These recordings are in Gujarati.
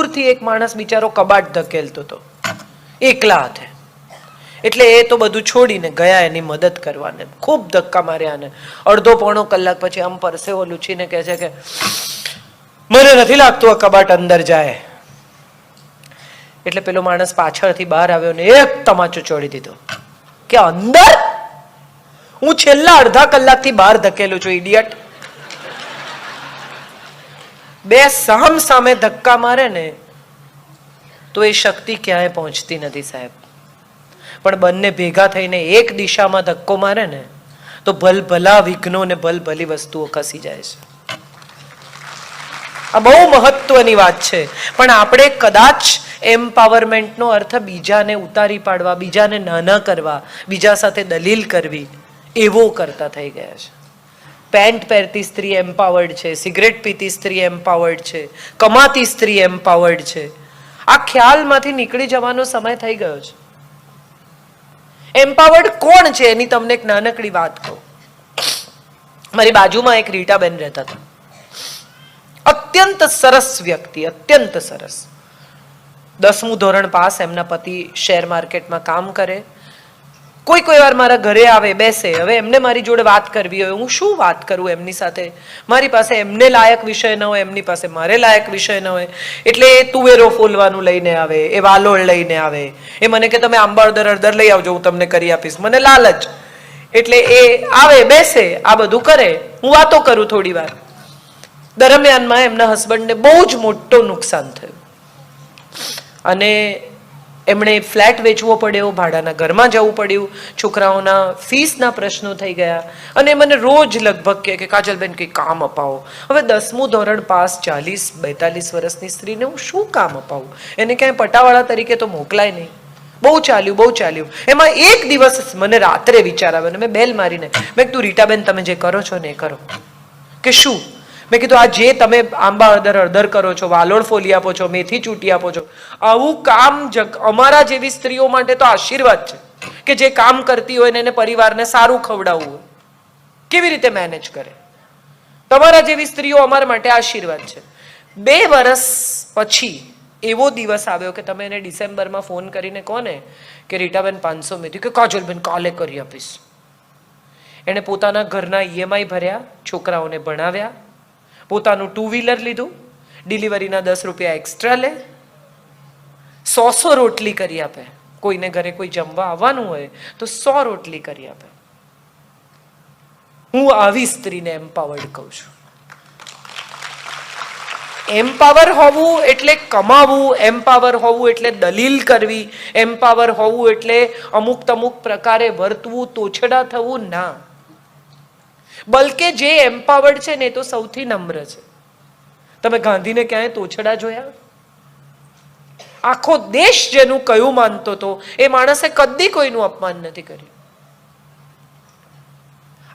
દૂરથી એક માણસ બિચારો કબાટ ધકેલતો હતો એકલા હાથે. એટલે એ તો બધું છોડીને ગયા એની મદદ કરવાને. ખૂબ ધક્કા માર્યા ને અડધો પોણો કલાક પછી આમ પરસેવો લૂછીને કહે છે કે મને નથી લાગતું આ કબાટ અંદર જાય. એટલે પેલો માણસ પાછળથી બહાર આવ્યો ને એક તમાચો ચોડી દીધો કે અંદર? હું છેલ્લા અડધા કલાકથી બહાર ધકેલું છું ઇડિયટ. બે સામ સામે ધક્કા મારે ને તો એ શક્તિ ક્યાંય પહોંચતી નથી સાહેબ. પણ બંને ભેગા થઈને એક દિશામાં ધક્કો મારે ને તો ભલભલા વિઘ્નો ને ભલભલી વસ્તુઓ ખસી જાય છે. આ બહુ મહત્વની વાત છે. પણ આપણે કદાચ એમ્પાવરમેન્ટનો અર્થ બીજાને ઉતારી પાડવા, બીજાને નાના કરવા, બીજા સાથે દલીલ કરવી એવો કરતા થઈ ગયા છે. પેન્ટ પહેરતી સ્ત્રી એમ્પાવર્ડ છે, સિગરેટ પીતી સ્ત્રી એમ્પાવર્ડ છે, કમાતી સ્ત્રી એમ્પાવર્ડ છે. આ ખ્યાલમાંથી નીકળી જવાનો સમય થઈ ગયો છે. એમ્પાવર્ડ કોણ છે એની તમને એક નાનકડી વાત કહું. મારી બાજુમાં એક રીટાબેન રહેતા હતા. અત્યંત સરસ વ્યક્તિ, અત્યંત સરસ. 10મું ધોરણ પાસ. એમના પતિ શેર માર્કેટમાં કામ કરે. કોઈ વાર મારા ઘરે આવે, બેસે. હવે એમને મારી જોડે વાત કરવી હોય, હું શું વાત કરું એમની સાથે? મારી પાસે એમને લાયક વિષય ન હોય, એમની પાસે મારે લાયક વિષય ન હોય. એટલે એ તુવેરો ફોલવાનું લઈને આવે, એ વાલોળ લઈને આવે, એ મને કે તમે આંબા અડદર લઈ આવજો, હું તમને કરી આપીશ. મને લાલચ. એટલે એ આવે, બેસે, આ બધું કરે, હું વાતો કરું થોડી વાર. દરમિયાનમાં એમના હસબન્ડને બહુ જ મોટું નુકસાન થયું અને એમણે ફ્લેટ વેચવો પડ્યો, ભાડાના ઘરમાં જવું પડ્યું, છોકરાઓના ફીસના પ્રશ્નો થઈ ગયા. અને મને રોજ લગભગ કે કાજલબેન કંઈ કામ અપાવો. હવે 10મું ધોરણ પાસ 40-42 વર્ષની સ્ત્રીને હું શું કામ અપાવું? એને ક્યાંય પટાવાળા તરીકે તો મોકલાય નહીં. બહુ ચાલ્યું. એમાં એક દિવસ મને રાત્રે વિચાર આવ્યો ને મેં બેલ મારીને મેં કીધું રીટાબેન તમે જે કરો છો ને એ કરો. કે શું? મેં કીધું આ જે તમે આંબા અડદર કરો છો, વાલોળ ફોલી આપો છો, મેથી ચૂંટી આપો છો, આવું કામ અમારા જેવી સ્ત્રીઓ માટે તો આશીર્વાદ છે કે જે કામ કરતી હોય ને એને પરિવારને સારું ખવડાવવું હોય. કેવી રીતે મેનેજ કરે? તમારા જેવી સ્ત્રીઓ અમારા માટે આશીર્વાદ છે. 2 વર્ષ પછી એવો દિવસ આવ્યો કે તમે એને ડિસેમ્બરમાં ફોન કરીને કોને કે રીટાબેન 500 મેથી, કે કાજલબેન કાલે કરી આપીશ. એણે પોતાના ઘરના EMI ભર્યા, છોકરાઓને ભણાવ્યા, પોતાનું 2 વ્હીલર લીધું, ડિલિવરીના 10 રૂપિયા એક્સ્ટ્રા લે, 100 રોટલી કરી આપે. કોઈને ઘરે કોઈ જમવા આવવાનું હોય તો 100 રોટલી કરી આપે. હું આવી સ્ત્રીને એમ્પાવર્ડ કહું છું. એમ્પાવર હોવું એટલે કમાવું, એમ્પાવર હોવું એટલે દલીલ કરવી, એમ્પાવર હોવું એટલે અમુક પ્રકારે વર્તવું, તોછડા થવું ના. બલકે જે એમ્પાવર્ડ છે ને એ તો સૌથી નમ્ર છે. તમે ગાંધીને ક્યાંય તોછડા જોયા? આખો દેશ જેનું કયું માનતો હતો એ માણસે કદી કોઈનું અપમાન નથી કર્યું.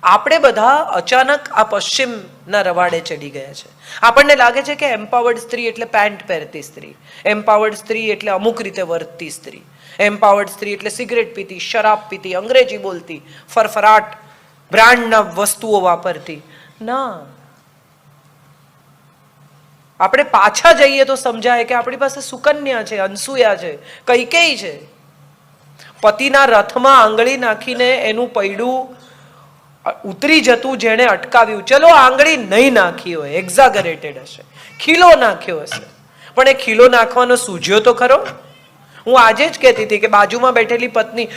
આપણે બધા અચાનક આ પશ્ચિમના રવાડે ચડી ગયા છે. આપણને લાગે છે કે એમ્પાવર્ડ સ્ત્રી એટલે પેન્ટ પહેરતી સ્ત્રી, એમ્પાવર્ડ સ્ત્રી એટલે અમુક રીતે વર્તતી સ્ત્રી, એમ્પાવર્ડ સ્ત્રી એટલે સિગરેટ પીતી, શરાબ પીતી, અંગ્રેજી બોલતી, ફરફરાટ બ્રાન્ડના વસ્તુઓ વાપરતી. ના, આપણે પાછા જઈએ તો સમજાય કે આપણી પાસે સુકન્યા છે, અનસુયા છે, કૈકેયી છે. પતિના રથમાં આંગળી નાખીને એનું પૈડું ઉતરી જતું જેણે અટકાવ્યું. ચલો આંગળી નહીં નાખી હોય, એક્ઝાગરેટેડ હશે, ખીલો નાખ્યો હશે, પણ એ ખીલો નાખવાનો સૂઝ્યો તો ખરો? હું આજે જ કહેતી હતી કે બાજુમાં બેઠેલી પત્ની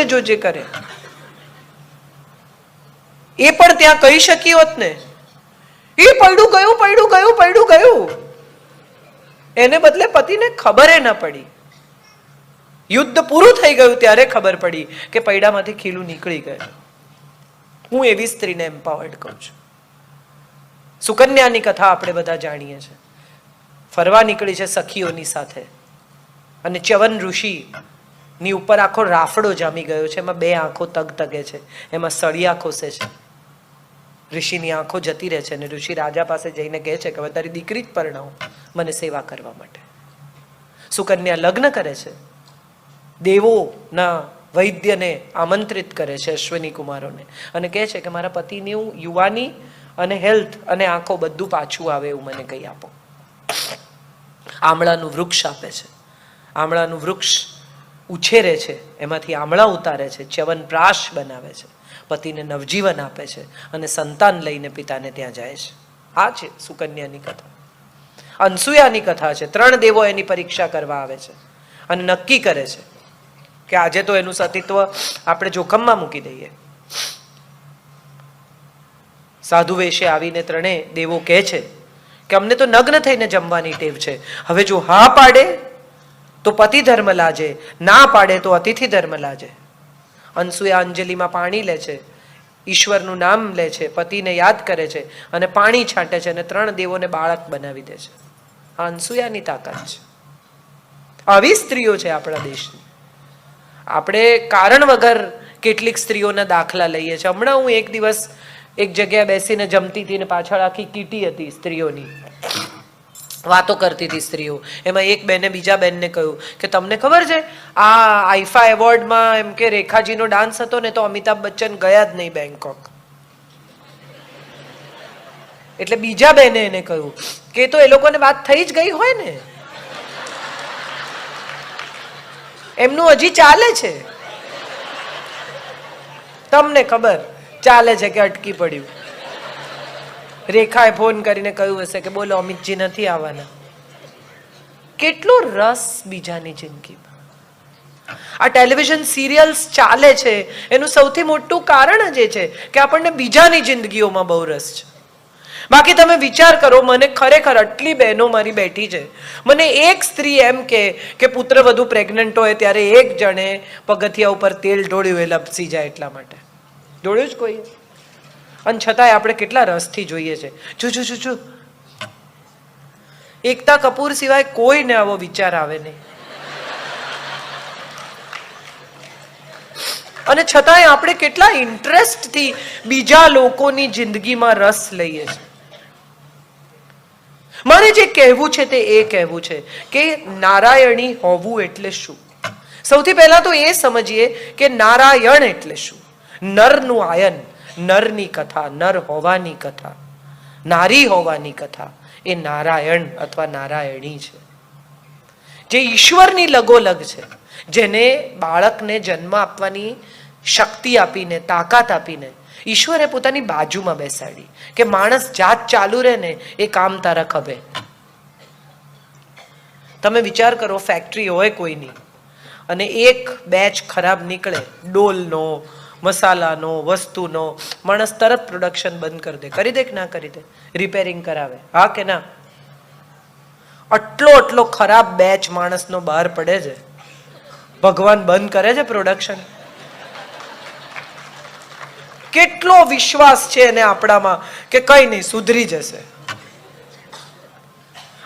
જોજે કરે, એ પણ ત્યાં કહી શકી હોત ને, એ પૈડું ગયું. એને બદલે પતિને ખબર ન પડી. યુદ્ધ પૂરું થઈ ગયું ત્યારે ખબર પડી કે પૈડામાંથી ખીલું નીકળી ગયું. હું એવી સ્ત્રીને એમ્પાવર્ડ કહું છું. સુકન્યાની કથા આપણે બધા જાણીએ છીએ. ફરવા નીકળી છે સખીઓની સાથે અને ચ્યવન ઋષિ ની ઉપર આખો રાફડો જામી ગયો છે. એમાં 2 આંખો તગે છે, એમાં સળિયા ખોસે છે. ઋષિની આંખો જતી રહે છે અને ઋષિ રાજા પાસે જઈને કહે છે કે હવે તારી દીકરી જ પરણાવું મને સેવા કરવા માટે. સુકન્યા લગ્ન કરે છે, દેવોના વૈદ્યને આમંત્રિત કરે છે, અશ્વિની કુમારોને, અને કહે છે કે મારા પતિની યુવાની અને હેલ્થ અને આંખો બધું પાછું આવે એવું મને કહી આપો. આમળાનું વૃક્ષ આપે છે, આમળાનું વૃક્ષ ઉછેરે છે, એમાંથી આમળા ઉતારે છે, ચ્યવનપ્રાશ બનાવે છે, પતિને નવજીવન આપે છે અને સંતાન લઈને પિતાને ત્યાં જાય છે. આ છે સુકન્યાની કથા. અનસુયાની કથા છે. 3 દેવો એની પરીક્ષા કરવા આવે છે અને નક્કી કરે છે કે આજે તો એનું સતીત્વ આપણે જોખમમાં મૂકી દઈએ. સાધુ વેશે આવીને 3 દેવો કહે છે કે અમને તો નગ્ન થઈને જમવાની ટેવ છે, હવે જો હા પાડે તો પતિ ધર્મ લાજે, ના પાડે તો અતિથિ ધર્મ લાજે. અનસુયા અંજલિમાં પાણી લે છે, ઈશ્વરનું નામ લે છે, પતિને યાદ કરે છે અને પાણી છાંટે છે અને 3 દેવોને બાળક બનાવી દે છે. આ અનસુયાની તાકાત છે. આવી સ્ત્રીઓ છે આપણા દેશની. આપણે કારણ વગર કેટલીક સ્ત્રીઓના દાખલા લઈએ છીએ. હમણાં હું એક દિવસ એક જગ્યાએ બેસીને જમતી હતી ને પાછળ આખી કીટી હતી સ્ત્રીઓની, વાતો કરતી હતી સ્ત્રીઓ. એમાં એક બેને બીજા બેનને કહ્યું કે તમને ખબર છે આ આઈફા એવોર્ડમાં એમ કે રેખાજીનો ડાન્સ હતો ને તો અમિતાભ બચ્ચન ગયા જ નહીં બેંકોક. એટલે બીજા બેને એને કહ્યું કે તો એ લોકોને વાત થઈ જ ગઈ હોય ને, એમનું હજી ચાલે છે. તમને ખબર ચાલે છે કે અટકી પડ્યું? રેખાએ ફોન કરીને કહ્યું હશે કે બોલો અમિતજી નથી આવવાના. કેટલો રસ બીજાની જિંદગીમાં. આ ટેલિવિઝન સિરિયલ્સ ચાલે છે એનું સૌથી મોટું કારણ જ એ છે કે આપણને બીજાની જિંદગીઓમાં બહુ રસ છે. બાકી તમે વિચાર કરો, મને ખરેખર આટલી બહેનો મારી બેઠી છે, મને એક સ્ત્રી એમ કે પુત્ર વધુ પ્રેગ્નન્ટ હોય ત્યારે એક જણે પગથિયા ઉપર તેલ ઢોળ્યું એ લપસી જાય એટલા માટે. ઢોળ્યું જ કોઈ? અને છતાંય આપણે કેટલા રસથી જોઈએ છે. જો એકતા કપૂર સિવાય કોઈને આવો વિચાર આવે નહીં. અને છતાંય આપણે કેટલા ઇન્ટરેસ્ટથી બીજા લોકોની જિંદગીમાં રસ લઈએ છીએ. મારે જે કહેવું છે તે એ કહેવું છે કે નારાયણી હોવું એટલે શું. સૌથી પહેલા તો એ સમજીએ કે નારાયણ એટલે શું. નરનું આયન, નરની કથા, નર હોવાની કથા, નારી હોવાની કથા એ નારાયણ અથવા નારાયણી છે, જે ઈશ્વરની લગોલગ છે, જેને બાળકને જન્મ આપવાની શક્તિ આપીને, તાકાત આપીને ઈશ્વરે પોતાની બાજુમાં બેસાડી કે માણસ જાત ચાલુ રહે ને એ કામ તારા ખભે. તમે વિચાર કરો, ફેક્ટરી હોય કોઈની અને એક બેચ ખરાબ નીકળે, ડોલનો, મસાલાનો, વસ્તુનો, માણસ તરત પ્રોડક્શન બંધ કરી દે. કરી દે કે ના કરી દે? રિપેરિંગ કરાવે, હા કે ના? આટલો ખરાબ બેચ માણસનો બહાર પડે છે, ભગવાન બંધ કરે છે પ્રોડક્શન? કેટલો વિશ્વાસ છે એને આપણામાં કે કઈ નહીં, સુધરી જશે.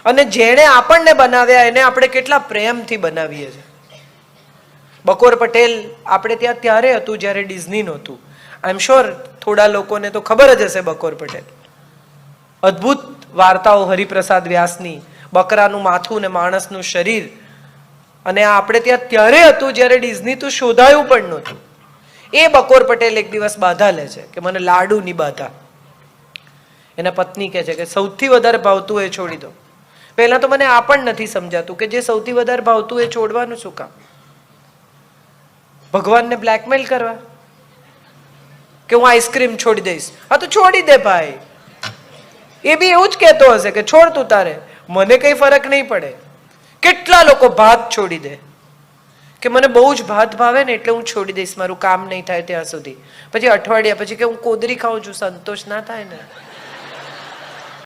અને જેણે આપણને બનાવ્યા એને આપણે કેટલા પ્રેમથી બનાવીએ છીએ. બકોર પટેલ આપણે ત્યાં ત્યારે હતું જ્યારે ડિઝની નહોતું. આઈ એમ શ્યોર થોડા લોકોને તો ખબર જ હશે બકોર પટેલ. અદ્ભુત વાર્તાઓ હરિપ્રસાદ વ્યાસની, બકરાનું માથું ને માણસનું શરીર. અને આપણે ત્યાં ત્યારે હતું જ્યારે ડિઝની તો શોધાયું પણ નહોતું. એ બકોર પટેલ એક દિવસ બાધા લે છે કે મને લાડુની બાધા. એના પત્ની કહે છે કે સૌથી વધારે ભાવતું એ છોડી દો. પહેલા તો મને આ પણ નથી સમજાતું કે જે સૌથી વધારે ભાવતું એ છોડવાનું શું કામ? ભગવાનને બ્લેકમેલ કરવા કે હું આઈસ્ક્રીમ છોડી દઈશ. હા તો છોડી દે ભાઈ. એ બી એવું જ કહેતો હશે કે છોડ તું તારે, મને કઈ ફરક નહીં પડે. કેટલા લોકો ભાત છોડી દે કે મને બહુ જ ભાત ભાવે ને એટલે હું છોડી દઈશ, મારું કામ નહીં થાય ત્યાં સુધી. પછી અઠવાડિયા પછી કે હું કોદરી ખાઉં છું, સંતોષ ના થાય ને.